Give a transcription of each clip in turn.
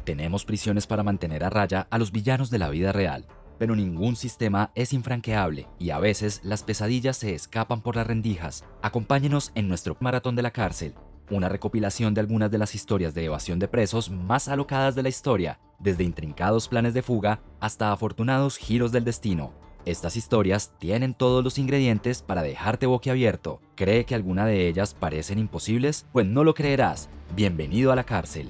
Tenemos prisiones para mantener a raya a los villanos de la vida real, pero ningún sistema es infranqueable y a veces las pesadillas se escapan por las rendijas. Acompáñenos en nuestro Maratón de la Cárcel, una recopilación de algunas de las historias de evasión de presos más alocadas de la historia, desde intrincados planes de fuga hasta afortunados giros del destino. Estas historias tienen todos los ingredientes para dejarte boquiabierto. ¿Cree que alguna de ellas parecen imposibles? Pues no lo creerás. Bienvenido a la cárcel.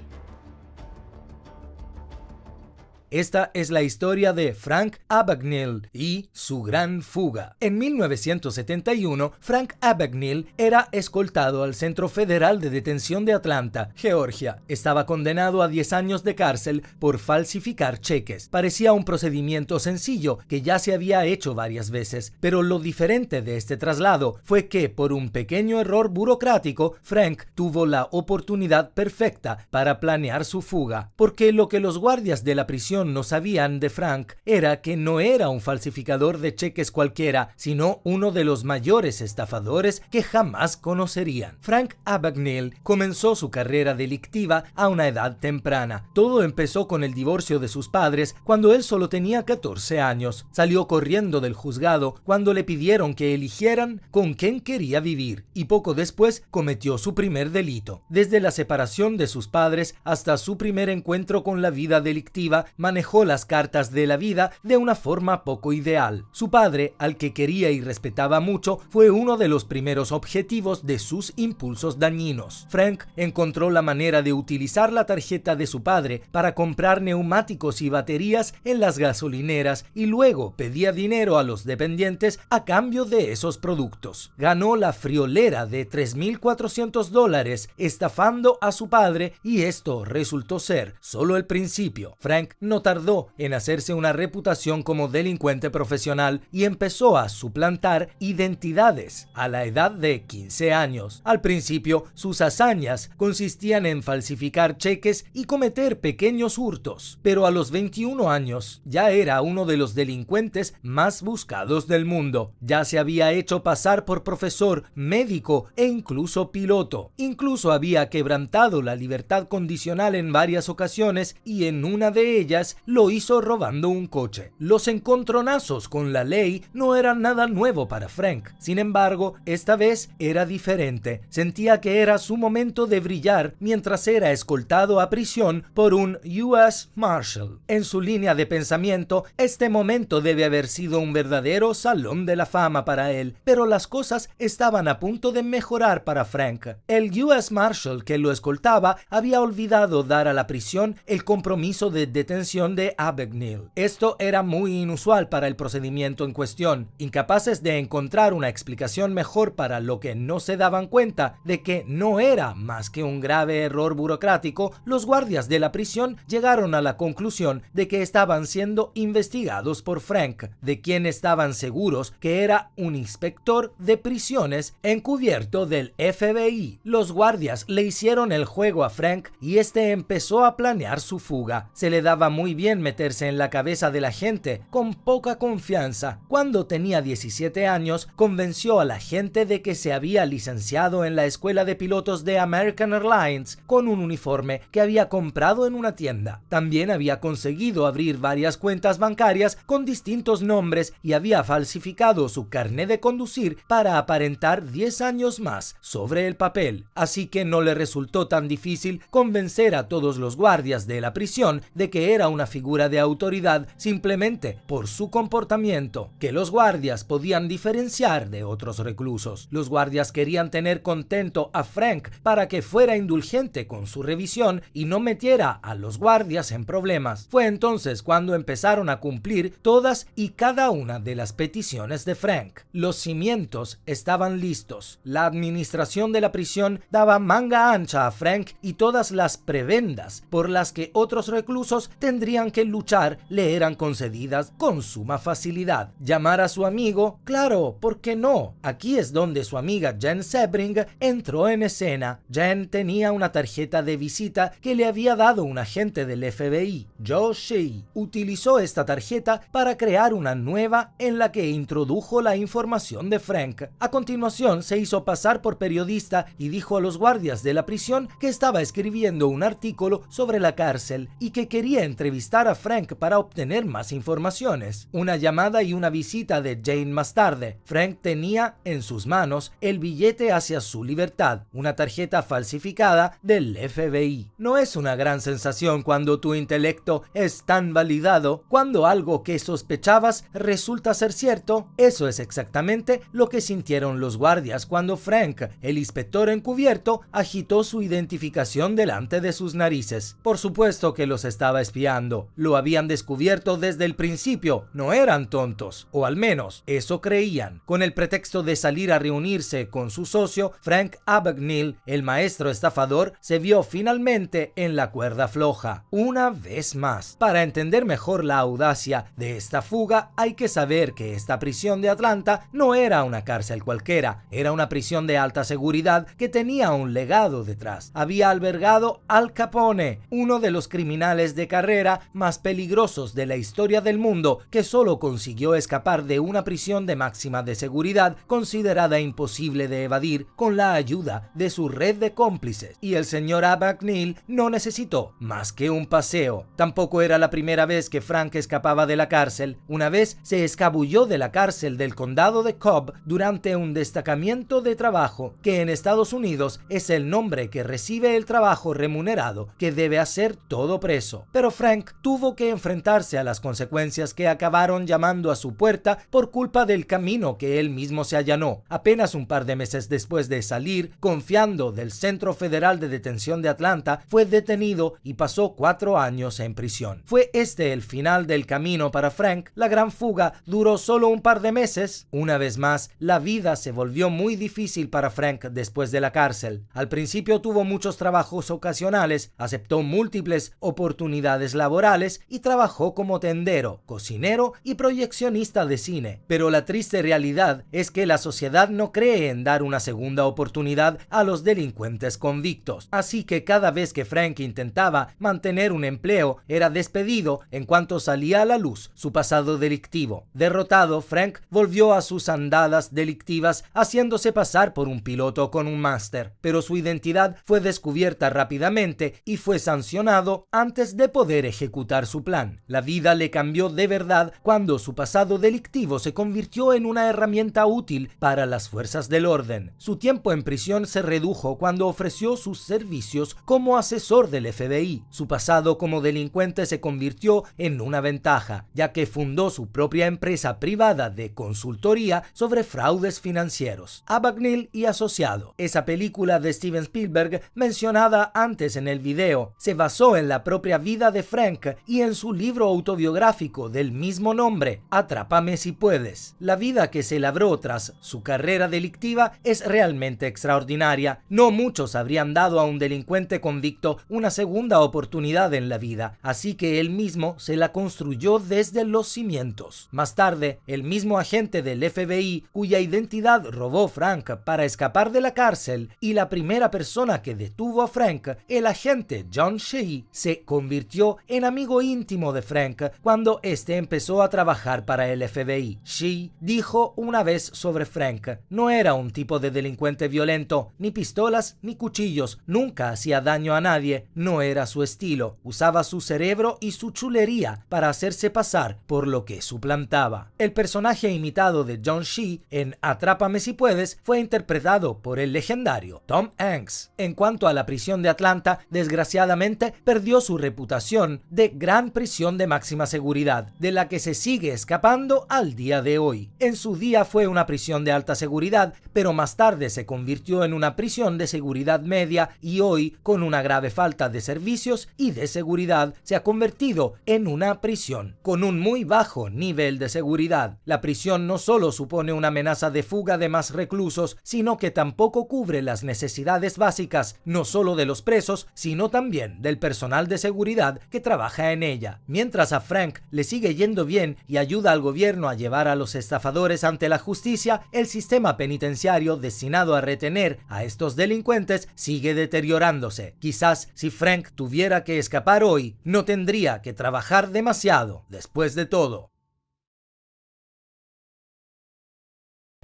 Esta es la historia de Frank Abagnale y su gran fuga. En 1971, Frank Abagnale era escoltado al Centro Federal de Detención de Atlanta, Georgia. Estaba condenado a 10 años de cárcel por falsificar cheques. Parecía un procedimiento sencillo que ya se había hecho varias veces, pero lo diferente de este traslado fue que, por un pequeño error burocrático, Frank tuvo la oportunidad perfecta para planear su fuga, porque lo que los guardias de la prisión no sabían de Frank era que no era un falsificador de cheques cualquiera, sino uno de los mayores estafadores que jamás conocerían. Frank Abagnale comenzó su carrera delictiva a una edad temprana. Todo empezó con el divorcio de sus padres cuando él solo tenía 14 años. Salió corriendo del juzgado cuando le pidieron que eligieran con quién quería vivir y poco después cometió su primer delito. Desde la separación de sus padres hasta su primer encuentro con la vida delictiva, manejó las cartas de la vida de una forma poco ideal. Su padre, al que quería y respetaba mucho, fue uno de los primeros objetivos de sus impulsos dañinos. Frank encontró la manera de utilizar la tarjeta de su padre para comprar neumáticos y baterías en las gasolineras y luego pedía dinero a los dependientes a cambio de esos productos. Ganó la friolera de $3,400 estafando a su padre y esto resultó ser solo el principio. Frank no tardó en hacerse una reputación como delincuente profesional y empezó a suplantar identidades a la edad de 15 años. Al principio, sus hazañas consistían en falsificar cheques y cometer pequeños hurtos, pero a los 21 años ya era uno de los delincuentes más buscados del mundo. Ya se había hecho pasar por profesor, médico e incluso piloto. Incluso había quebrantado la libertad condicional en varias ocasiones y en una de ellas lo hizo robando un coche. Los encontronazos con la ley no eran nada nuevo para Frank. Sin embargo, esta vez era diferente. Sentía que era su momento de brillar mientras era escoltado a prisión por un U.S. Marshal. En su línea de pensamiento, este momento debe haber sido un verdadero salón de la fama para él, pero las cosas estaban a punto de mejorar para Frank. El U.S. Marshal que lo escoltaba había olvidado dar a la prisión el compromiso de detención de Abagnale. Esto era muy inusual para el procedimiento en cuestión. Incapaces de encontrar una explicación mejor para lo que no se daban cuenta de que no era más que un grave error burocrático, los guardias de la prisión llegaron a la conclusión de que estaban siendo investigados por Frank, de quien estaban seguros que era un inspector de prisiones encubierto del FBI. Los guardias le hicieron el juego a Frank y este empezó a planear su fuga. Se le daba muy bien meterse en la cabeza de la gente con poca confianza. Cuando tenía 17 años, convenció a la gente de que se había licenciado en la escuela de pilotos de American Airlines con un uniforme que había comprado en una tienda. También había conseguido abrir varias cuentas bancarias con distintos nombres y había falsificado su carnet de conducir para aparentar 10 años más sobre el papel. Así que no le resultó tan difícil convencer a todos los guardias de la prisión de que era una figura de autoridad simplemente por su comportamiento, que los guardias podían diferenciar de otros reclusos. Los guardias querían tener contento a Frank para que fuera indulgente con su revisión y no metiera a los guardias en problemas. Fue entonces cuando empezaron a cumplir todas y cada una de las peticiones de Frank. Los cimientos estaban listos. La administración de la prisión daba manga ancha a Frank y todas las prebendas por las que otros reclusos tendrían tendrían que luchar le eran concedidas con suma facilidad. Llamar a su amigo, claro, ¿por qué no? Aquí es donde su amiga Jen Sebring entró en escena. Jen tenía una tarjeta de visita que le había dado un agente del FBI, Joe Shea. Utilizó esta tarjeta para crear una nueva en la que introdujo la información de Frank. A continuación se hizo pasar por periodista y dijo a los guardias de la prisión que estaba escribiendo un artículo sobre la cárcel y que quería entrevistar a Frank para obtener más informaciones. Una llamada y una visita de Jane más tarde. Frank tenía en sus manos el billete hacia su libertad, una tarjeta falsificada del FBI. No es una gran sensación cuando tu intelecto es tan validado, cuando algo que sospechabas resulta ser cierto. Eso es exactamente lo que sintieron los guardias cuando Frank, el inspector encubierto, agitó su identificación delante de sus narices. Por supuesto que los estaba espiando. Lo habían descubierto desde el principio. No eran tontos, o al menos eso creían. Con el pretexto de salir a reunirse con su socio, Frank Abagnale, el maestro estafador, se vio finalmente en la cuerda floja. Una vez más. Para entender mejor la audacia de esta fuga, hay que saber que esta prisión de Atlanta no era una cárcel cualquiera, era una prisión de alta seguridad que tenía un legado detrás. Había albergado Al Capone, uno de los criminales de carrera más peligrosos de la historia del mundo, que solo consiguió escapar de una prisión de máxima de seguridad considerada imposible de evadir con la ayuda de su red de cómplices. Y el señor Abagnale no necesitó más que un paseo. Tampoco era la primera vez que Frank escapaba de la cárcel. Una vez se escabulló de la cárcel del condado de Cobb durante un destacamiento de trabajo, que en Estados Unidos es el nombre que recibe el trabajo remunerado que debe hacer todo preso. Pero Frank tuvo que enfrentarse a las consecuencias que acabaron llamando a su puerta por culpa del camino que él mismo se allanó. Apenas un par de meses después de salir, confiando del Centro Federal de Detención de Atlanta, fue detenido y pasó 4 años en prisión. ¿Fue este el final del camino para Frank? La gran fuga duró solo un par de meses. Una vez más, la vida se volvió muy difícil para Frank después de la cárcel. Al principio tuvo muchos trabajos ocasionales, aceptó múltiples oportunidades laborales y trabajó como tendero, cocinero y proyeccionista de cine. Pero la triste realidad es que la sociedad no cree en dar una segunda oportunidad a los delincuentes convictos. Así que cada vez que Frank intentaba mantener un empleo, era despedido en cuanto salía a la luz su pasado delictivo. Derrotado, Frank volvió a sus andadas delictivas haciéndose pasar por un piloto con un máster, pero su identidad fue descubierta rápidamente y fue sancionado antes de poder ejecutar su plan. La vida le cambió de verdad cuando su pasado delictivo se convirtió en una herramienta útil para las fuerzas del orden. Su tiempo en prisión se redujo cuando ofreció sus servicios como asesor del FBI. Su pasado como delincuente se convirtió en una ventaja, ya que fundó su propia empresa privada de consultoría sobre fraudes financieros, Abagnale y Asociado. Esa película de Steven Spielberg, mencionada antes en el video, se basó en la propia vida de Frank y en su libro autobiográfico del mismo nombre, Atrápame si puedes. La vida que se labró tras su carrera delictiva es realmente extraordinaria. No muchos habrían dado a un delincuente convicto una segunda oportunidad en la vida, así que él mismo se la construyó desde los cimientos. Más tarde, el mismo agente del FBI, cuya identidad robó Frank para escapar de la cárcel, y la primera persona que detuvo a Frank, el agente John Shea, se convirtió en amigo íntimo de Frank cuando este empezó a trabajar para el FBI. Shea dijo una vez sobre Frank: no era un tipo de delincuente violento, ni pistolas ni cuchillos, nunca hacía daño a nadie, no era su estilo, usaba su cerebro y su chulería para hacerse pasar por lo que suplantaba. El personaje imitado de John Shea en Atrápame si puedes fue interpretado por el legendario Tom Hanks. En cuanto a la prisión de Atlanta, desgraciadamente perdió su reputación de gran prisión de máxima seguridad, de la que se sigue escapando al día de hoy. En su día fue una prisión de alta seguridad, pero más tarde se convirtió en una prisión de seguridad media y hoy, con una grave falta de servicios y de seguridad, se ha convertido en una prisión con un muy bajo nivel de seguridad. La prisión no solo supone una amenaza de fuga de más reclusos, sino que tampoco cubre las necesidades básicas, no solo de los presos, sino también del personal de seguridad que trabaja en ella. Mientras a Frank le sigue yendo bien y ayuda al gobierno a llevar a los estafadores ante la justicia, el sistema penitenciario destinado a retener a estos delincuentes sigue deteriorándose. Quizás si Frank tuviera que escapar hoy, no tendría que trabajar demasiado, después de todo.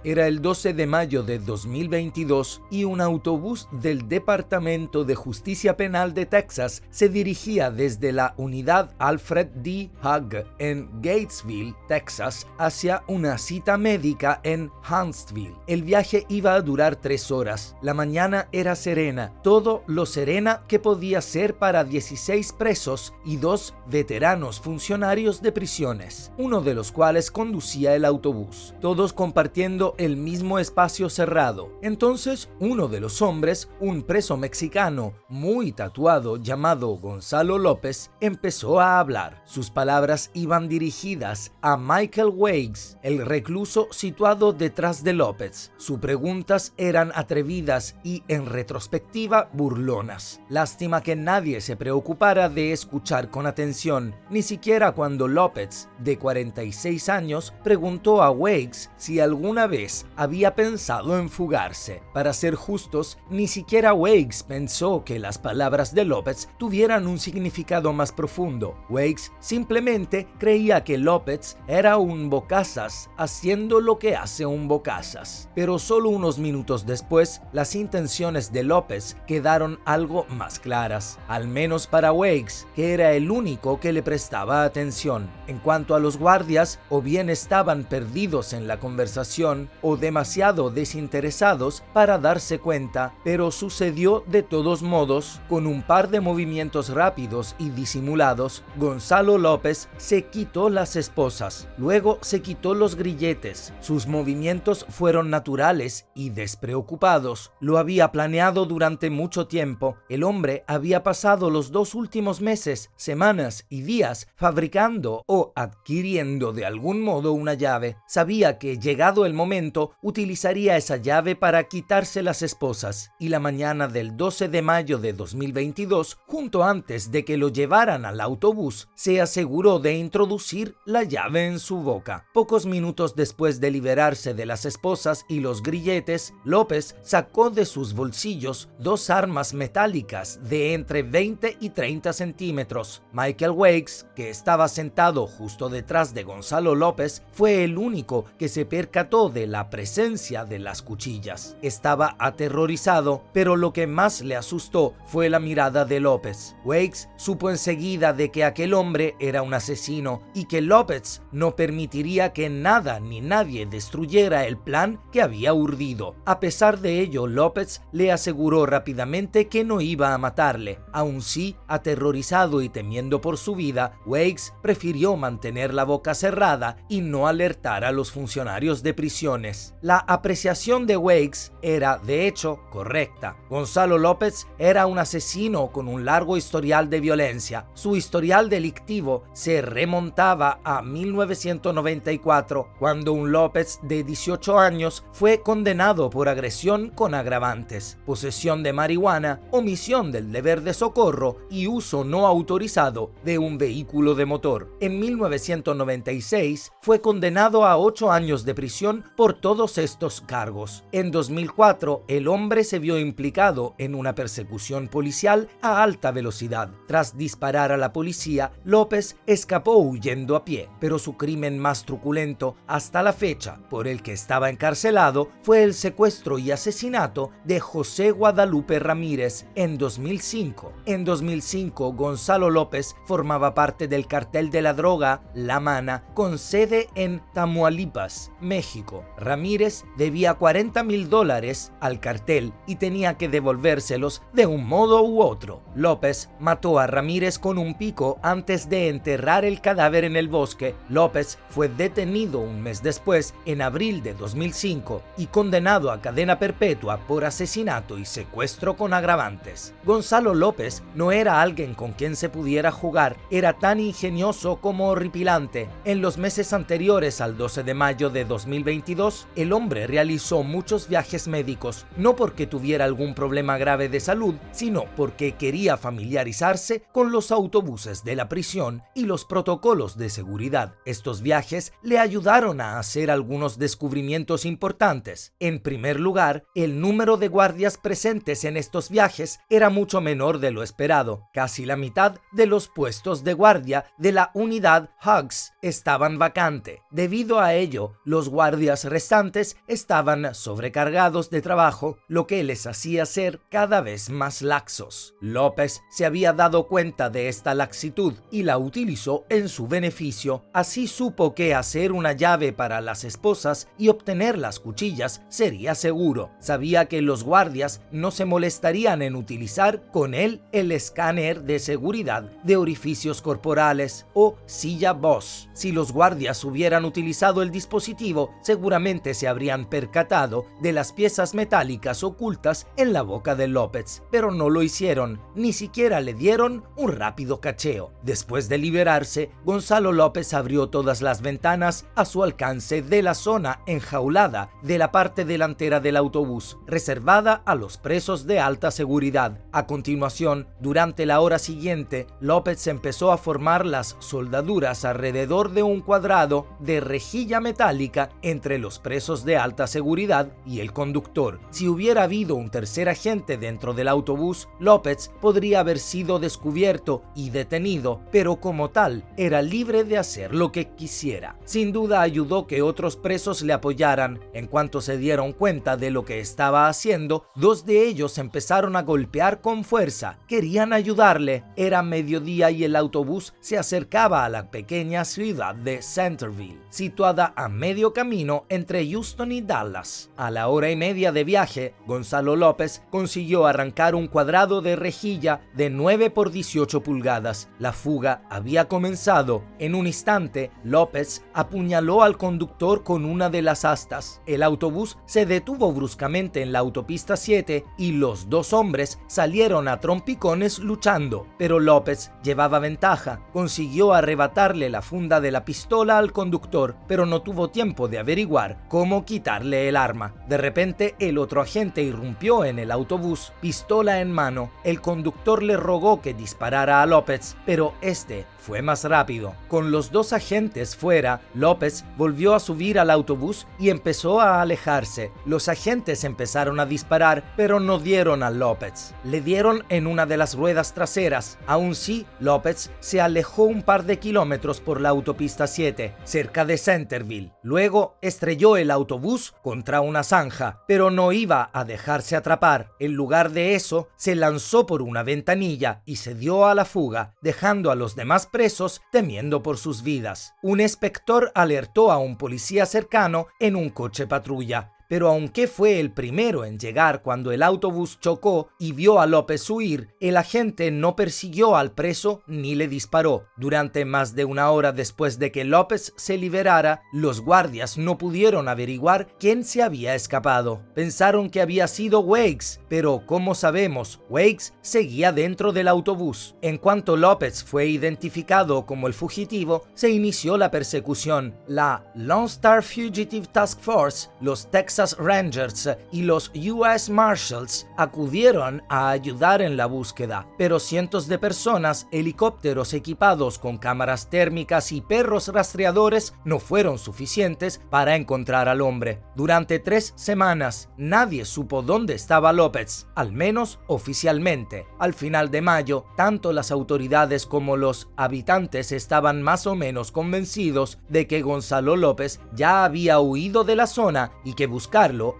Era el 12 de mayo de 2022 y un autobús del Departamento de Justicia Penal de Texas se dirigía desde la unidad Alfred D. Hugg en Gatesville, Texas, hacia una cita médica en Huntsville. El viaje iba a durar 3 horas. La mañana era serena, todo lo serena que podía ser para 16 presos y 2 veteranos funcionarios de prisiones, uno de los cuales conducía el autobús, todos compartiendo el mismo espacio cerrado. Entonces, uno de los hombres, un preso mexicano muy tatuado llamado Gonzalo López, empezó a hablar. Sus palabras iban dirigidas a Michael Weiggs, el recluso situado detrás de López. Sus preguntas eran atrevidas y, en retrospectiva, burlonas. Lástima que nadie se preocupara de escuchar con atención, ni siquiera cuando López, de 46 años, preguntó a Weiggs si alguna vez había pensado en fugarse. Para ser justos, ni siquiera Weiggs pensó que las palabras de López tuvieran un significado más profundo. Weiggs simplemente creía que López era un bocazas haciendo lo que hace un bocazas. Pero solo unos minutos después, las intenciones de López quedaron algo más claras, al menos para Weiggs, que era el único que le prestaba atención. En cuanto a los guardias, o bien estaban perdidos en la conversación o demasiado desinteresados para darse cuenta, pero sucedió de todos modos. Con un par de movimientos rápidos y disimulados, Gonzalo López se quitó las esposas, luego se quitó los grilletes. Sus movimientos fueron naturales y despreocupados. Lo había planeado durante mucho tiempo. El hombre había pasado los 2 últimos meses, semanas y días fabricando o adquiriendo de algún modo una llave. Sabía que llegado el momento utilizaría esa llave para quitarse las esposas, y la mañana del 12 de mayo de 2022, junto antes de que lo llevaran al autobús, se aseguró de introducir la llave en su boca. Pocos minutos después de liberarse de las esposas y los grilletes, López sacó de sus bolsillos 2 armas metálicas de entre 20 y 30 centímetros. Michael Weiggs, que estaba sentado justo detrás de Gonzalo López, fue el único que se percató de la presencia de las cuchillas. Estaba aterrorizado, pero lo que más le asustó fue la mirada de López. Weiggs supo enseguida de que aquel hombre era un asesino y que López no permitiría que nada ni nadie destruyera el plan que había urdido. A pesar de ello, López le aseguró rápidamente que no iba a matarle. Aun sí, aterrorizado y temiendo por su vida, Weiggs prefirió mantener la boca cerrada y no alertar a los funcionarios de prisiones. La apreciación de Weiggs era, de hecho, correcta. Gonzalo López era un asesino con un largo historial de violencia. Su historial delictivo se remontaba a 1994, cuando un López de 18 años fue condenado por agresión con agravantes, posesión de marihuana, omisión del deber de socorro y uso no autorizado de un vehículo de motor. En 1996 fue condenado a 8 años de prisión por todos estos cargos. En 2004, el hombre se vio implicado en una persecución policial a alta velocidad. Tras disparar a la policía, López escapó huyendo a pie, pero su crimen más truculento hasta la fecha, por el que estaba encarcelado, fue el secuestro y asesinato de José Guadalupe Ramírez en 2005. En 2005, Gonzalo López formaba parte del cartel de la droga La Mana, con sede en Tamaulipas, México. Ramírez debía $40,000 al cartel y tenía que devolvérselos de un modo u otro. López mató a Ramírez con un pico antes de enterrar el cadáver en el bosque. López fue detenido un mes después, en abril de 2005, y condenado a cadena perpetua por asesinato y secuestro con agravantes. Gonzalo López no era alguien con quien se pudiera jugar, era tan ingenioso como horripilante. En los meses anteriores al 12 de mayo de 2022, 1982, el hombre realizó muchos viajes médicos, no porque tuviera algún problema grave de salud, sino porque quería familiarizarse con los autobuses de la prisión y los protocolos de seguridad. Estos viajes le ayudaron a hacer algunos descubrimientos importantes. En primer lugar, el número de guardias presentes en estos viajes era mucho menor de lo esperado. Casi la mitad de los puestos de guardia de la unidad Hughes estaban vacantes. Debido a ello, los guardias restantes estaban sobrecargados de trabajo, lo que les hacía ser cada vez más laxos. López se había dado cuenta de esta laxitud y la utilizó en su beneficio. Así supo que hacer una llave para las esposas y obtener las cuchillas sería seguro. Sabía que los guardias no se molestarían en utilizar con él el escáner de seguridad de orificios corporales o silla Boss. Si los guardias hubieran utilizado el dispositivo, seguramente se habrían percatado de las piezas metálicas ocultas en la boca de López, pero no lo hicieron, ni siquiera le dieron un rápido cacheo. Después de liberarse, Gonzalo López abrió todas las ventanas a su alcance de la zona enjaulada de la parte delantera del autobús, reservada a los presos de alta seguridad. A continuación, durante la hora siguiente, López empezó a formar las soldaduras alrededor de un cuadrado de rejilla metálica entre los presos de alta seguridad y el conductor. Si hubiera habido un tercer agente dentro del autobús, López podría haber sido descubierto y detenido, pero como tal, era libre de hacer lo que quisiera. Sin duda ayudó que otros presos le apoyaran. En cuanto se dieron cuenta de lo que estaba haciendo, dos de ellos empezaron a golpear con fuerza. Querían ayudarle. Era mediodía y el autobús se acercaba a la pequeña ciudad de Centerville, situada a medio camino entre Houston y Dallas. A la hora y media de viaje, Gonzalo López consiguió arrancar un cuadrado de rejilla de 9 por 18 pulgadas. La fuga había comenzado. En un instante, López apuñaló al conductor con una de las astas. El autobús se detuvo bruscamente en la autopista 7 y los dos hombres salieron a trompicones luchando, pero López llevaba ventaja. Consiguió arrebatarle la funda de la pistola al conductor, pero no tuvo tiempo de averiguar cómo quitarle el arma. De repente, el otro agente irrumpió en el autobús, pistola en mano. El conductor le rogó que disparara a López, pero este fue más rápido. Con los dos agentes fuera, López volvió a subir al autobús y empezó a alejarse. Los agentes empezaron a disparar, pero no dieron a López. Le dieron en una de las ruedas traseras. Aún así, López se alejó un par de kilómetros por la autopista 7, cerca de Centerville. Luego estrelló el autobús contra una zanja, pero no iba a dejarse atrapar. En lugar de eso, se lanzó por una ventanilla y se dio a la fuga, dejando a los demás presos temiendo por sus vidas. Un inspector alertó a un policía cercano en un coche patrulla. Pero aunque fue el primero en llegar cuando el autobús chocó y vio a López huir, el agente no persiguió al preso ni le disparó. Durante más de una hora después de que López se liberara, los guardias no pudieron averiguar quién se había escapado. Pensaron que había sido Weeks, pero como sabemos, Weeks seguía dentro del autobús. En cuanto López fue identificado como el fugitivo, se inició la persecución. La Lone Star Fugitive Task Force, los Texas Rangers y los US Marshals acudieron a ayudar en la búsqueda, pero cientos de personas, helicópteros equipados con cámaras térmicas y perros rastreadores no fueron suficientes para encontrar al hombre. Durante 3 semanas, nadie supo dónde estaba López, al menos oficialmente. Al final de mayo, tanto las autoridades como los habitantes estaban más o menos convencidos de que Gonzalo López ya había huido de la zona y que buscarlo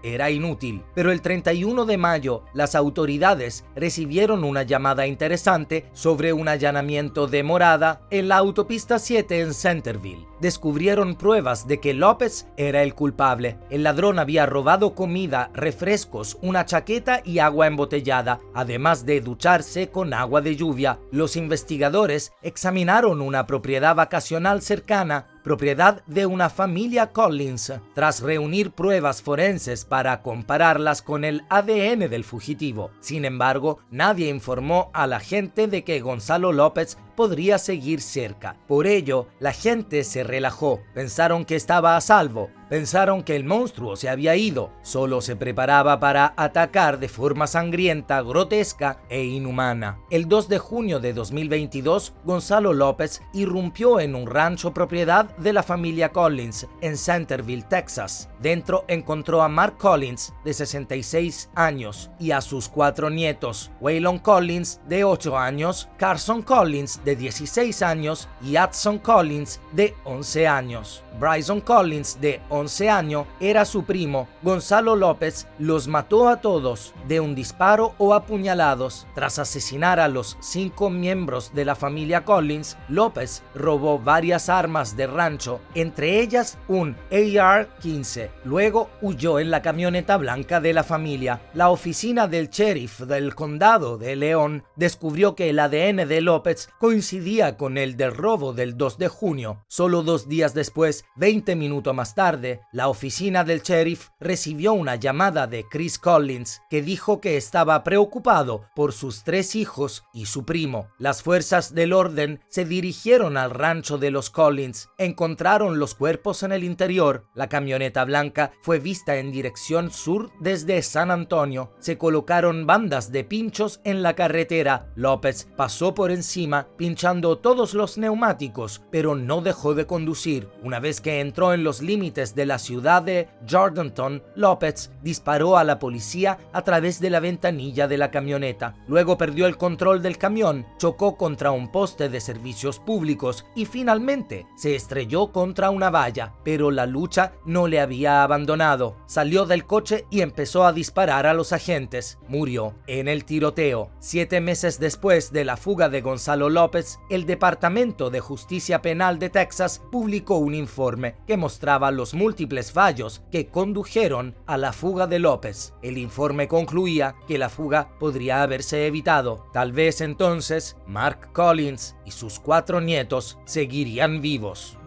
era inútil. Pero el 31 de mayo, las autoridades recibieron una llamada interesante sobre un allanamiento de morada en la autopista 7 en Centerville. Descubrieron pruebas de que López era el culpable. El ladrón había robado comida, refrescos, una chaqueta y agua embotellada, además de ducharse con agua de lluvia. Los investigadores examinaron una propiedad vacacional cercana, propiedad de una familia Collins. Tras reunir pruebas forenses para compararlas con el ADN del fugitivo. Sin embargo, nadie informó a la gente de que Gonzalo López podría seguir cerca. Por ello, la gente se relajó. Pensaron que estaba a salvo, Pensaron que el monstruo se había ido, solo se preparaba para atacar de forma sangrienta, grotesca e inhumana. El 2 de junio de 2022, Gonzalo López irrumpió en un rancho propiedad de la familia Collins en Centerville, Texas. Dentro encontró a Mark Collins, de 66 años, y a sus 4 nietos, Waylon Collins, de 8 años, Carson Collins, de 16 años, y Hudson Collins, de 11 años. Bryson Collins, de 11 años, era su primo. Gonzalo López los mató a todos de un disparo o apuñalados. Tras asesinar a los 5 miembros de la familia Collins, López robó varias armas de rancho, entre ellas un AR-15. Luego huyó en la camioneta blanca de la familia. La oficina del sheriff del condado de León descubrió que el ADN de López coincidía con el del robo del 2 de junio. Solo 2 días después, 20 minutos más tarde, la oficina del sheriff recibió una llamada de Chris Collins que dijo que estaba preocupado por sus 3 hijos y su primo. Las fuerzas del orden se dirigieron al rancho de los Collins. Encontraron los cuerpos en el interior. La camioneta blanca fue vista en dirección sur desde San Antonio. Se colocaron bandas de pinchos en la carretera. López pasó por encima pinchando todos los neumáticos, pero no dejó de conducir. Una vez que entró en los límites de la ciudad de Jordanton, López disparó a la policía a través de la ventanilla de la camioneta. Luego perdió el control del camión, chocó contra un poste de servicios públicos y finalmente se estrelló contra una valla, pero la lucha no le había abandonado. Salió del coche y empezó a disparar a los agentes. Murió en el tiroteo. 7 meses después de la fuga de Gonzalo López, el Departamento de Justicia Penal de Texas publicó un informe que mostraba los múltiples fallos que condujeron a la fuga de López. El informe concluía que la fuga podría haberse evitado. Tal vez entonces Mark Collins y sus 4 nietos seguirían vivos.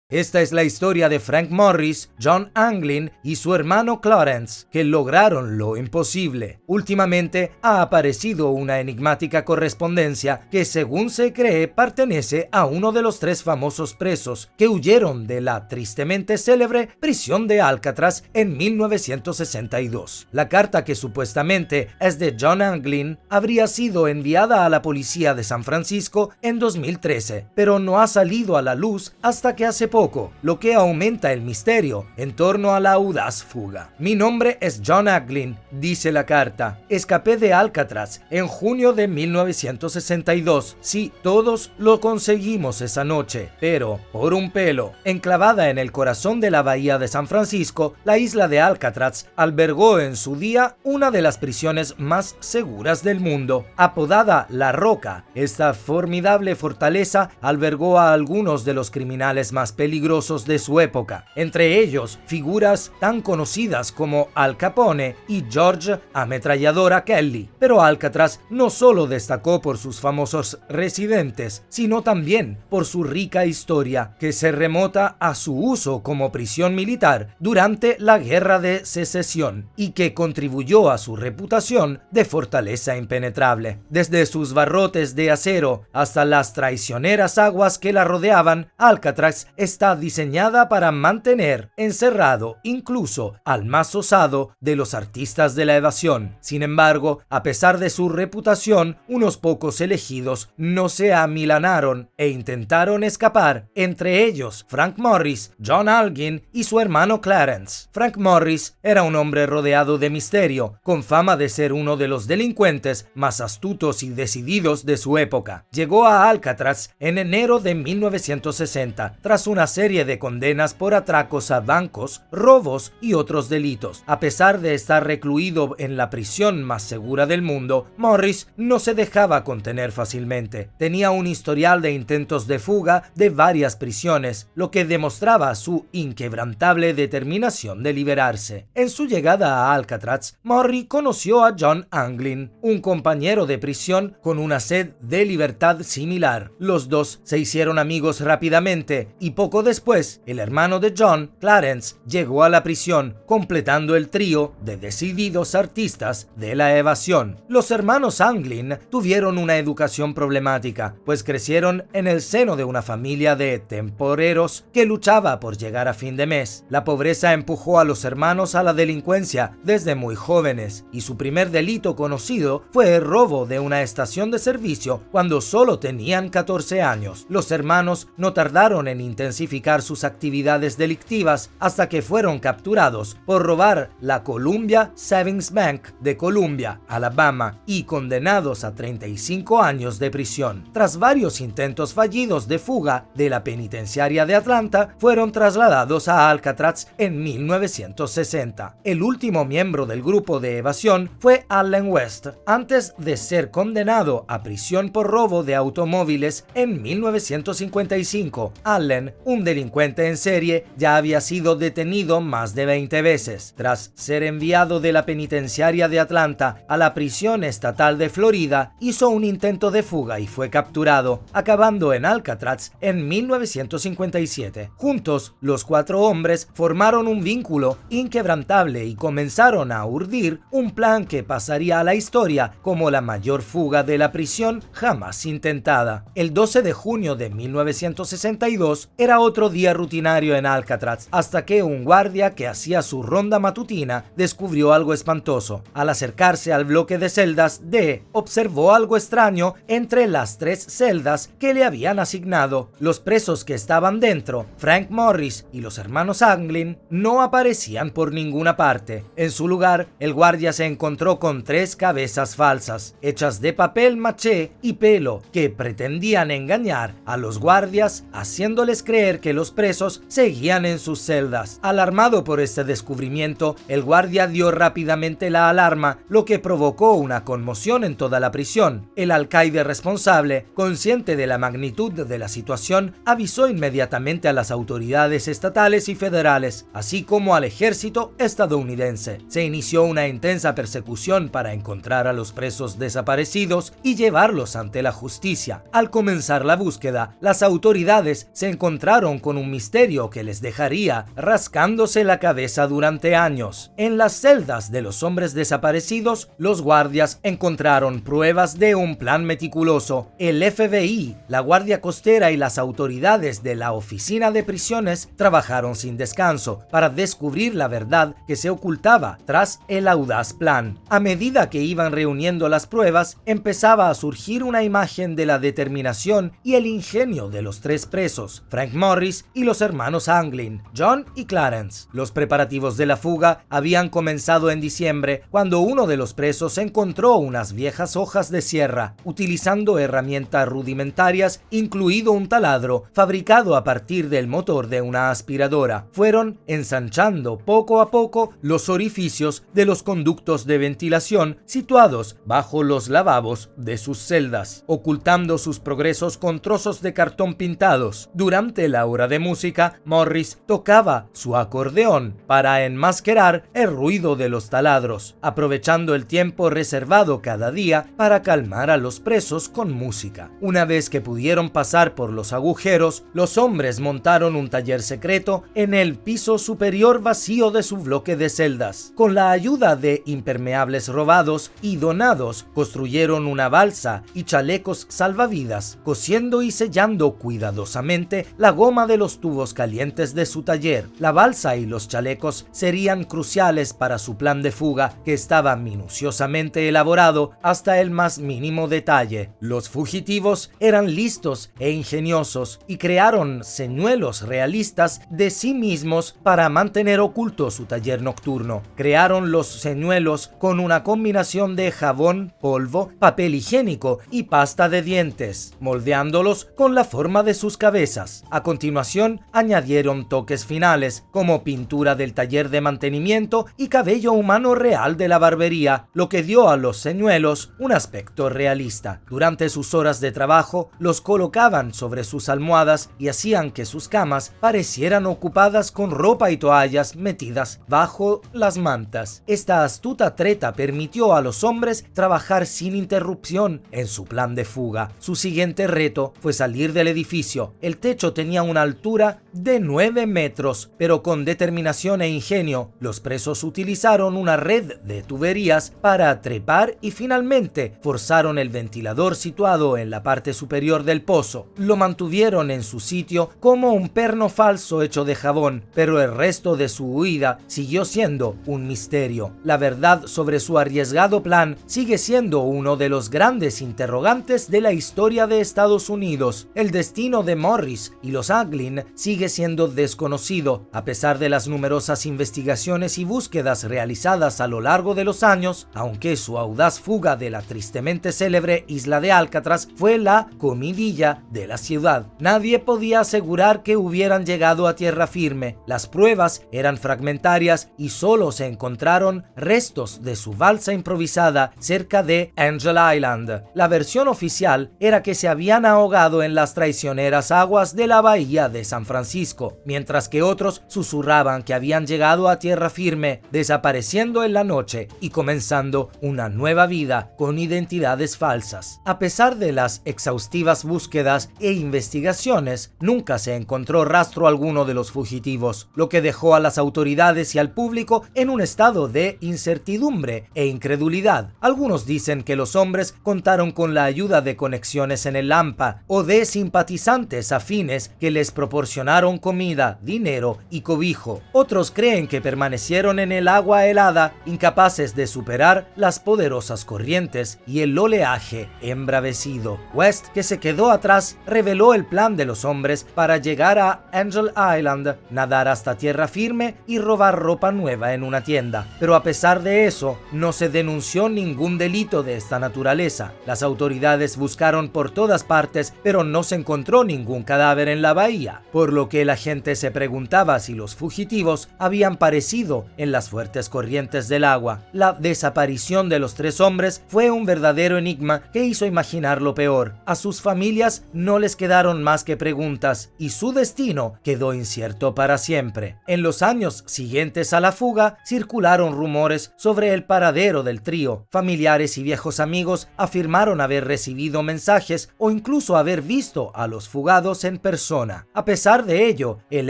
Esta es la historia de Frank Morris, John Anglin y su hermano Clarence, que lograron lo imposible. Últimamente ha aparecido una enigmática correspondencia que, según se cree, pertenece a uno de los 3 famosos presos que huyeron de la tristemente célebre prisión de Alcatraz en 1962. La carta, que supuestamente es de John Anglin, habría sido enviada a la policía de San Francisco en 2013, pero no ha salido a la luz hasta que hace poco, lo que aumenta el misterio en torno a la audaz fuga. Mi nombre es John Anglin, dice la carta. Escapé de Alcatraz en junio de 1962. Sí, todos lo conseguimos esa noche, pero por un pelo. Enclavada en el corazón de la bahía de San Francisco, la isla de Alcatraz albergó en su día una de las prisiones más seguras del mundo. Apodada La Roca, esta formidable fortaleza albergó a algunos de los criminales más peligrosos de su época, entre ellos figuras tan conocidas como Al Capone y George Ametralladora Kelly. Pero Alcatraz no solo destacó por sus famosos residentes, sino también por su rica historia, que se remota a su uso como prisión militar durante la Guerra de Secesión y que contribuyó a su reputación de fortaleza impenetrable. Desde sus barrotes de acero hasta las traicioneras aguas que la rodeaban, Alcatraz está diseñada para mantener encerrado incluso al más osado de los artistas de la evasión. Sin embargo, a pesar de su reputación, unos pocos elegidos no se amilanaron e intentaron escapar, entre ellos Frank Morris, John Anglin y su hermano Clarence. Frank Morris era un hombre rodeado de misterio, con fama de ser uno de los delincuentes más astutos y decididos de su época. Llegó a Alcatraz en enero de 1960, tras una serie de condenas por atracos a bancos, robos y otros delitos. A pesar de estar recluido en la prisión más segura del mundo, Morris no se dejaba contener fácilmente. Tenía un historial de intentos de fuga de varias prisiones, lo que demostraba su inquebrantable determinación de liberarse. En su llegada a Alcatraz, Morris conoció a John Anglin, un compañero de prisión con una sed de libertad similar. Los dos se hicieron amigos rápidamente y poco Poco después, el hermano de John, Clarence, llegó a la prisión, completando el trío de decididos artistas de la evasión. Los hermanos Anglin tuvieron una educación problemática, pues crecieron en el seno de una familia de temporeros que luchaba por llegar a fin de mes. La pobreza empujó a los hermanos a la delincuencia desde muy jóvenes, y su primer delito conocido fue el robo de una estación de servicio cuando solo tenían 14 años. Los hermanos no tardaron en intensificar sus actividades delictivas hasta que fueron capturados por robar la Columbia Savings Bank de Columbia, Alabama, y condenados a 35 años de prisión. Tras varios intentos fallidos de fuga de la penitenciaria de Atlanta, fueron trasladados a Alcatraz en 1960. El último miembro del grupo de evasión fue Allen West, antes de ser condenado a prisión por robo de automóviles en 1955. Allen, un delincuente en serie, ya había sido detenido más de 20 veces. Tras ser enviado de la penitenciaria de Atlanta a la prisión estatal de Florida, hizo un intento de fuga y fue capturado, acabando en Alcatraz en 1957. Juntos, los 4 hombres formaron un vínculo inquebrantable y comenzaron a urdir un plan que pasaría a la historia como la mayor fuga de la prisión jamás intentada. El 12 de junio de 1962 era otro día rutinario en Alcatraz, hasta que un guardia que hacía su ronda matutina descubrió algo espantoso. Al acercarse al bloque de celdas D, observó algo extraño entre las 3 celdas que le habían asignado. Los presos que estaban dentro, Frank Morris y los hermanos Anglin, no aparecían por ninguna parte. En su lugar, el guardia se encontró con 3 cabezas falsas, hechas de papel maché y pelo, que pretendían engañar a los guardias, haciéndoles creer que los presos seguían en sus celdas. Alarmado por este descubrimiento, el guardia dio rápidamente la alarma, lo que provocó una conmoción en toda la prisión. El alcaide responsable, consciente de la magnitud de la situación, avisó inmediatamente a las autoridades estatales y federales, así como al ejército estadounidense. Se inició una intensa persecución para encontrar a los presos desaparecidos y llevarlos ante la justicia. Al comenzar la búsqueda, las autoridades se encontraron con un misterio que les dejaría rascándose la cabeza durante años. En las celdas de los hombres desaparecidos, los guardias encontraron pruebas de un plan meticuloso. El FBI, la Guardia Costera y las autoridades de la Oficina de Prisiones trabajaron sin descanso para descubrir la verdad que se ocultaba tras el audaz plan. A medida que iban reuniendo las pruebas, empezaba a surgir una imagen de la determinación y el ingenio de los 3 presos, Frank Morris y los hermanos Anglin, John y Clarence. Los preparativos de la fuga habían comenzado en diciembre, cuando uno de los presos encontró unas viejas hojas de sierra, utilizando herramientas rudimentarias, incluido un taladro fabricado a partir del motor de una aspiradora. Fueron ensanchando poco a poco los orificios de los conductos de ventilación situados bajo los lavabos de sus celdas, ocultando sus progresos con trozos de cartón pintados. Durante la hora de música, Morris tocaba su acordeón para enmascarar el ruido de los taladros, aprovechando el tiempo reservado cada día para calmar a los presos con música. Una vez que pudieron pasar por los agujeros, los hombres montaron un taller secreto en el piso superior vacío de su bloque de celdas. Con la ayuda de impermeables robados y donados, construyeron una balsa y chalecos salvavidas, cosiendo y sellando cuidadosamente la goma de los tubos calientes de su taller. La balsa y los chalecos serían cruciales para su plan de fuga, que estaba minuciosamente elaborado hasta el más mínimo detalle. Los fugitivos eran listos e ingeniosos y crearon señuelos realistas de sí mismos para mantener oculto su taller nocturno. Crearon los señuelos con una combinación de jabón, polvo, papel higiénico y pasta de dientes, moldeándolos con la forma de sus cabezas. A continuación, añadieron toques finales, como pintura del taller de mantenimiento y cabello humano real de la barbería, lo que dio a los señuelos un aspecto realista. Durante sus horas de trabajo, los colocaban sobre sus almohadas y hacían que sus camas parecieran ocupadas con ropa y toallas metidas bajo las mantas. Esta astuta treta permitió a los hombres trabajar sin interrupción en su plan de fuga. Su siguiente reto fue salir del edificio. El techo tenía una altura de 9 metros, pero con determinación e ingenio, los presos utilizaron una red de tuberías para trepar y finalmente forzaron el ventilador situado en la parte superior del pozo. Lo mantuvieron en su sitio como un perno falso hecho de jabón, pero el resto de su huida siguió siendo un misterio. La verdad sobre su arriesgado plan sigue siendo uno de los grandes interrogantes de la historia de Estados Unidos. El destino de Morris y los Anglin sigue siendo desconocido, a pesar de las numerosas investigaciones y búsquedas realizadas a lo largo de los años, aunque su audaz fuga de la tristemente célebre isla de Alcatraz fue la comidilla de la ciudad. Nadie podía asegurar que hubieran llegado a tierra firme. Las pruebas eran fragmentarias y solo se encontraron restos de su balsa improvisada cerca de Angel Island. La versión oficial era que se habían ahogado en las traicioneras aguas de la bahía de San Francisco, mientras que otros susurraban que habían llegado a tierra firme, desapareciendo en la noche y comenzando una nueva vida con identidades falsas. A pesar de las exhaustivas búsquedas e investigaciones, nunca se encontró rastro alguno de los fugitivos, lo que dejó a las autoridades y al público en un estado de incertidumbre e incredulidad. Algunos dicen que los hombres contaron con la ayuda de conexiones en el Lampa o de simpatizantes afines que les proporcionaron comida, dinero y cobijo. Otros creen que permanecieron en el agua helada, incapaces de superar las poderosas corrientes y el oleaje embravecido. West, que se quedó atrás, reveló el plan de los hombres para llegar a Angel Island, nadar hasta tierra firme y robar ropa nueva en una tienda. Pero a pesar de eso, no se denunció ningún delito de esta naturaleza. Las autoridades buscaron por todas partes, pero no se encontró ningún cadáver en la bahía, por lo que la gente se preguntaba si los fugitivos habían perecido en las fuertes corrientes del agua. La desaparición de los 3 hombres fue un verdadero enigma que hizo imaginar lo peor. A sus familias no les quedaron más que preguntas y su destino quedó incierto para siempre. En los años siguientes a la fuga, circularon rumores sobre el paradero del trío. Familiares y viejos amigos afirmaron haber recibido mensajes o incluso haber visto a los fugados en persona. A pesar de ello, el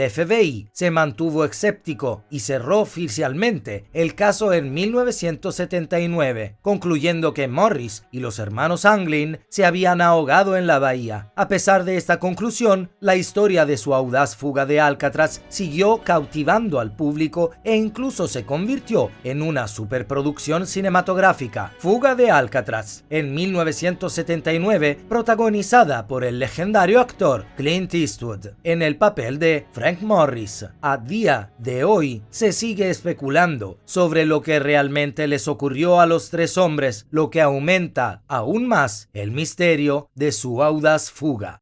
FBI se mantuvo escéptico y cerró oficialmente el caso en 1979, concluyendo que Morris y los hermanos Anglin se habían ahogado en la bahía. A pesar de esta conclusión, la historia de su audaz fuga de Alcatraz siguió cautivando al público e incluso se convirtió en una superproducción cinematográfica. Fuga de Alcatraz, en 1979, protagonizada por el legendario actor Clint Eastwood en el papel de Frank Morris. A día de hoy se sigue especulando sobre lo que realmente les ocurrió a los 3 hombres, lo que aumenta aún más el misterio de su audaz fuga.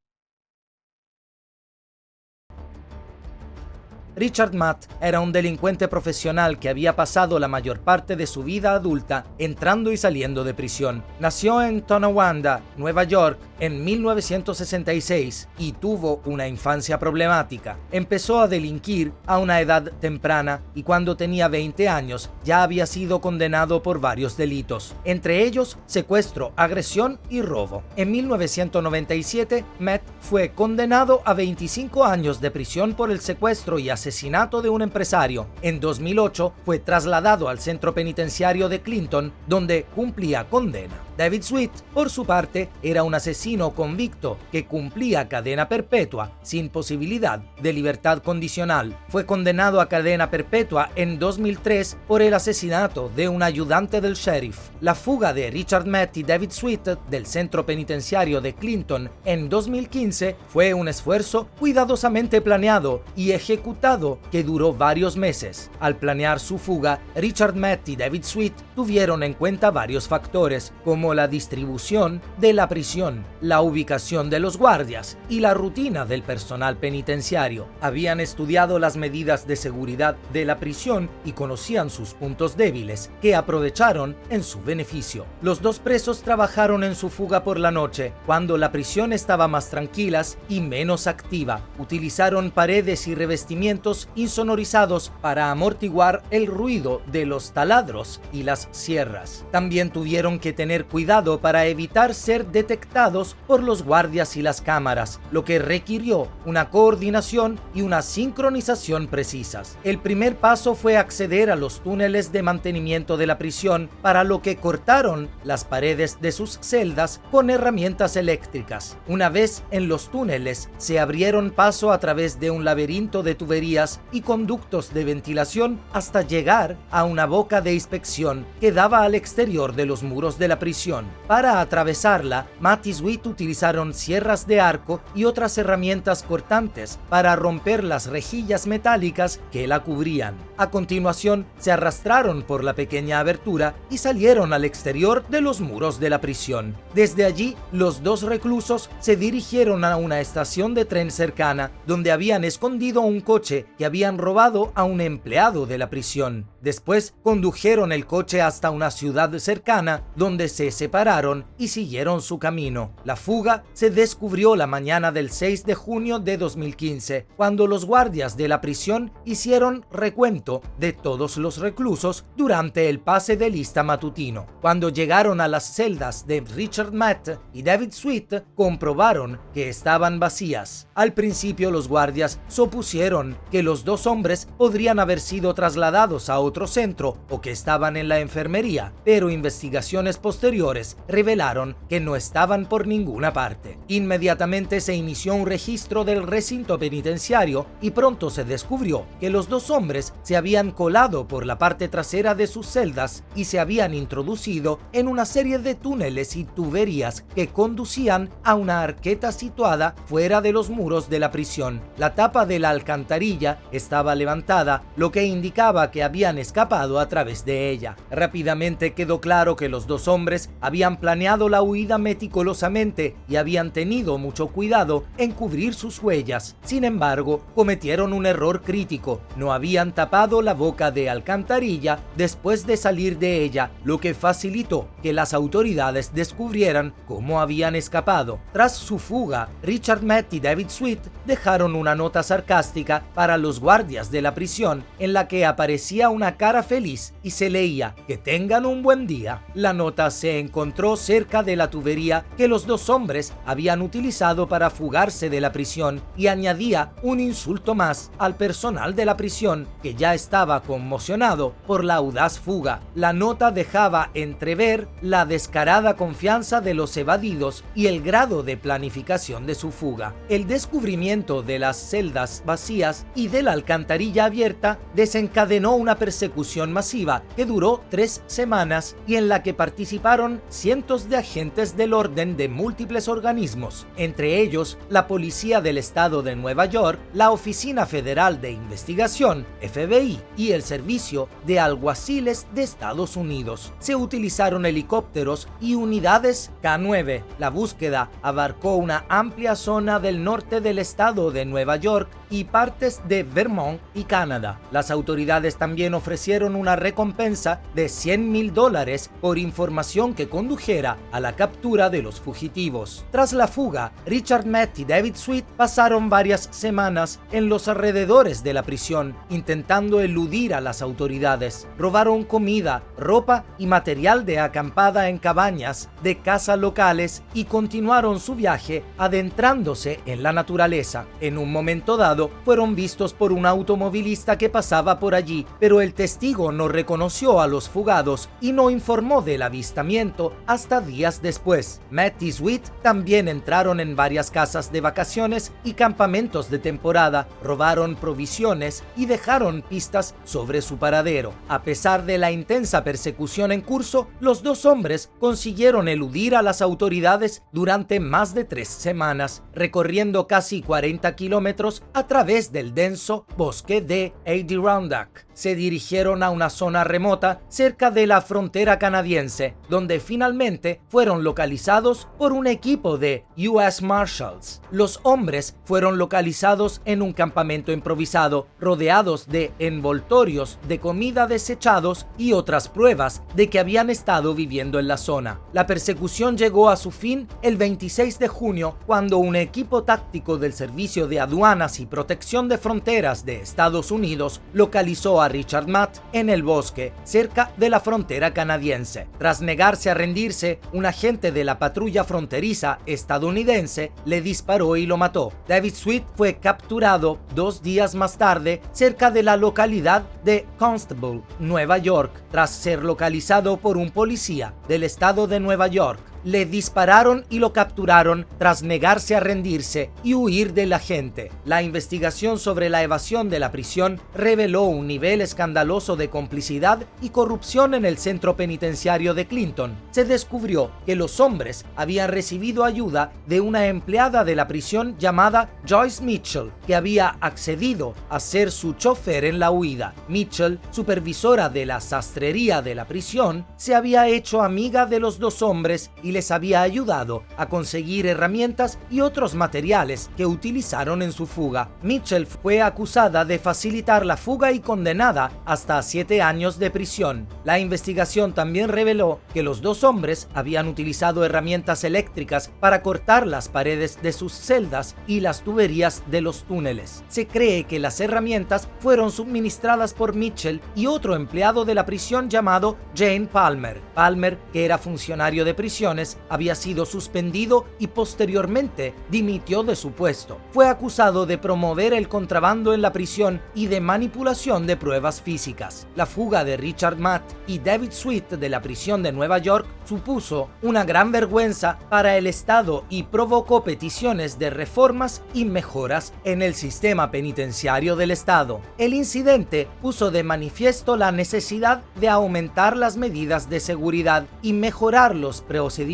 Richard Matt era un delincuente profesional que había pasado la mayor parte de su vida adulta entrando y saliendo de prisión. Nació en Tonawanda, Nueva York, en 1966 y tuvo una infancia problemática. Empezó a delinquir a una edad temprana y cuando tenía 20 años ya había sido condenado por varios delitos, entre ellos secuestro, agresión y robo. En 1997, Matt fue condenado a 25 años de prisión por el secuestro y asesinato de un empresario. En 2008 fue trasladado al centro penitenciario de Clinton, donde cumplía condena. David Sweet, por su parte, era un asesino convicto que cumplía cadena perpetua sin posibilidad de libertad condicional. Fue condenado a cadena perpetua en 2003 por el asesinato de un ayudante del sheriff. La fuga de Richard Matt y David Sweet del centro penitenciario de Clinton en 2015 fue un esfuerzo cuidadosamente planeado y ejecutado que duró varios meses. Al planear su fuga, Richard Matt y David Sweet tuvieron en cuenta varios factores, como la distribución de la prisión, la ubicación de los guardias y la rutina del personal penitenciario. Habían estudiado las medidas de seguridad de la prisión y conocían sus puntos débiles, que aprovecharon en su beneficio. Los 2 presos trabajaron en su fuga por la noche, cuando la prisión estaba más tranquila y menos activa. Utilizaron paredes y revestimientos instrumentos insonorizados para amortiguar el ruido de los taladros y las sierras. También tuvieron que tener cuidado para evitar ser detectados por los guardias y las cámaras, lo que requirió una coordinación y una sincronización precisas. El primer paso fue acceder a los túneles de mantenimiento de la prisión, para lo que cortaron las paredes de sus celdas con herramientas eléctricas. Una vez en los túneles, se abrieron paso a través de un laberinto de tuberías y conductos de ventilación hasta llegar a una boca de inspección que daba al exterior de los muros de la prisión. Para atravesarla, Matt y Sweet utilizaron sierras de arco y otras herramientas cortantes para romper las rejillas metálicas que la cubrían. A continuación, se arrastraron por la pequeña abertura y salieron al exterior de los muros de la prisión. Desde allí, los dos reclusos se dirigieron a una estación de tren cercana, donde habían escondido un coche que habían robado a un empleado de la prisión. Después, condujeron el coche hasta una ciudad cercana, donde se separaron y siguieron su camino. La fuga se descubrió la mañana del 6 de junio de 2015, cuando los guardias de la prisión hicieron recuento de todos los reclusos durante el pase de lista matutino. Cuando llegaron a las celdas de Richard Matt y David Sweet, comprobaron que estaban vacías. Al principio, los guardias supusieron que los dos hombres podrían haber sido trasladados a otro centro o que estaban en la enfermería, pero investigaciones posteriores revelaron que no estaban por ninguna parte. Inmediatamente se inició un registro del recinto penitenciario y pronto se descubrió que los dos hombres se habían colado por la parte trasera de sus celdas y se habían introducido en una serie de túneles y tuberías que conducían a una arqueta situada fuera de los muros de la prisión. La tapa de la alcantarilla estaba levantada, lo que indicaba que habían escapado a través de ella. Rápidamente quedó claro que los dos hombres habían planeado la huida meticulosamente y habían tenido mucho cuidado en cubrir sus huellas. Sin embargo, cometieron un error crítico: no habían tapado la boca de alcantarilla después de salir de ella, lo que facilitó que las autoridades descubrieran cómo habían escapado. Tras su fuga, Richard Matt y David Sweet dejaron una nota sarcástica para los guardias de la prisión, en la que aparecía una cara feliz y se leía: "Que tengan un buen día". La nota se encontró cerca de la tubería que los dos hombres habían utilizado para fugarse de la prisión y añadía un insulto más al personal de la prisión, que ya estaba conmocionado por la audaz fuga. La nota dejaba entrever la descarada confianza de los evadidos y el grado de planificación de su fuga. El descubrimiento de las celdas vacías y de la alcantarilla abierta desencadenó una persecución masiva que duró 3 semanas y en la que participaron cientos de agentes del orden de múltiples organismos, entre ellos la Policía del Estado de Nueva York, la Oficina Federal de Investigación, FBI, y el Servicio de Alguaciles de Estados Unidos. Se utilizaron helicópteros y unidades K-9. La búsqueda abarcó una amplia zona del norte del estado de Nueva York y partes de Vermont y Canadá. Las autoridades también ofrecieron una recompensa de $100,000 por información que condujera a la captura de los fugitivos. Tras la fuga, Richard Matt y David Sweet pasaron varias semanas en los alrededores de la prisión, intentando eludir a las autoridades. Robaron comida, ropa y material de acampada en cabañas de caza locales y continuaron su viaje adentrándose en la naturaleza. En un momento dado, fueron vistos por un automovilista que pasaba por allí, pero el testigo no reconoció a los fugados y no informó del avistamiento hasta días después. Matt y Sweet también entraron en varias casas de vacaciones y campamentos de temporada, robaron provisiones y dejaron pistas sobre su paradero. A pesar de la intensa persecución en curso, los dos hombres consiguieron eludir a las autoridades durante más de 3 semanas, recorriendo casi 40 kilómetros a través del denso bosque de Adirondack. Se dirigieron a una zona remota cerca de la frontera canadiense, donde finalmente fueron localizados por un equipo de US Marshals. Los hombres fueron localizados en un campamento improvisado, rodeados de envoltorios de comida desechados y otras pruebas de que habían estado viviendo en la zona. La persecución llegó a su fin el 26 de junio, cuando un equipo táctico del Servicio de Aduanas y Protección de Fronteras fronteras de Estados Unidos localizó a Richard Matt en el bosque cerca de la frontera canadiense. Tras negarse a rendirse, un agente de la patrulla fronteriza estadounidense le disparó y lo mató. David Sweet fue capturado 2 días más tarde cerca de la localidad de Constable, Nueva York, tras ser localizado por un policía del estado de Nueva York. Le dispararon y lo capturaron tras negarse a rendirse y huir del agente. La investigación sobre la evasión de la prisión reveló un nivel escandaloso de complicidad y corrupción en el centro penitenciario de Clinton. Se descubrió que los hombres habían recibido ayuda de una empleada de la prisión llamada Joyce Mitchell, que había accedido a ser su chofer en la huida. Mitchell, supervisora de la sastrería de la prisión, se había hecho amiga de los dos hombres y les había ayudado a conseguir herramientas y otros materiales que utilizaron en su fuga. Mitchell fue acusada de facilitar la fuga y condenada hasta 7 años de prisión. La investigación también reveló que los dos hombres habían utilizado herramientas eléctricas para cortar las paredes de sus celdas y las tuberías de los túneles. Se cree que las herramientas fueron suministradas por Mitchell y otro empleado de la prisión llamado Jane Palmer. Palmer, que era funcionario de prisiones, había sido suspendido y posteriormente dimitió de su puesto. Fue acusado de promover el contrabando en la prisión y de manipulación de pruebas físicas. La fuga de Richard Matt y David Sweet de la prisión de Nueva York supuso una gran vergüenza para el Estado y provocó peticiones de reformas y mejoras en el sistema penitenciario del Estado. El incidente puso de manifiesto la necesidad de aumentar las medidas de seguridad y mejorar los procedimientos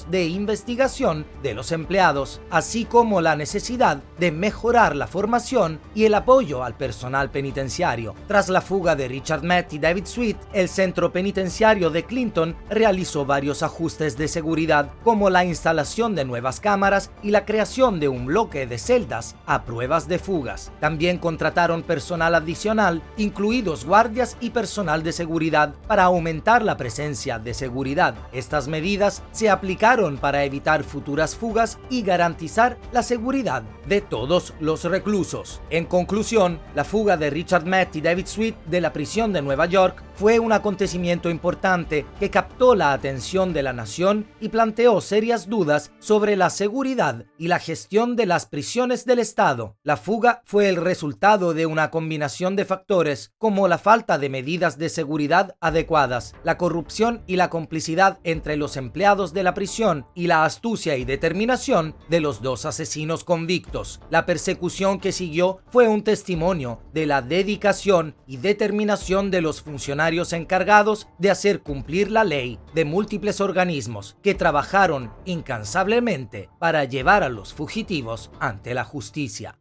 de investigación de los empleados, así como la necesidad de mejorar la formación y el apoyo al personal penitenciario. Tras la fuga de Richard Matt y David Sweet, el centro penitenciario de Clinton realizó varios ajustes de seguridad, como la instalación de nuevas cámaras y la creación de un bloque de celdas a pruebas de fugas. También contrataron personal adicional, incluidos guardias y personal de seguridad, para aumentar la presencia de seguridad. Estas medidas se aplicaron para evitar futuras fugas y garantizar la seguridad de todos los reclusos. En conclusión, la fuga de Richard Matt y David Sweet de la prisión de Nueva York fue un acontecimiento importante que captó la atención de la nación y planteó serias dudas sobre la seguridad y la gestión de las prisiones del Estado. La fuga fue el resultado de una combinación de factores como la falta de medidas de seguridad adecuadas, la corrupción y la complicidad entre los empleados de la prisión y la astucia y determinación de los dos asesinos convictos. La persecución que siguió fue un testimonio de la dedicación y determinación de los funcionarios encargados de hacer cumplir la ley, de múltiples organismos que trabajaron incansablemente para llevar a los fugitivos ante la justicia.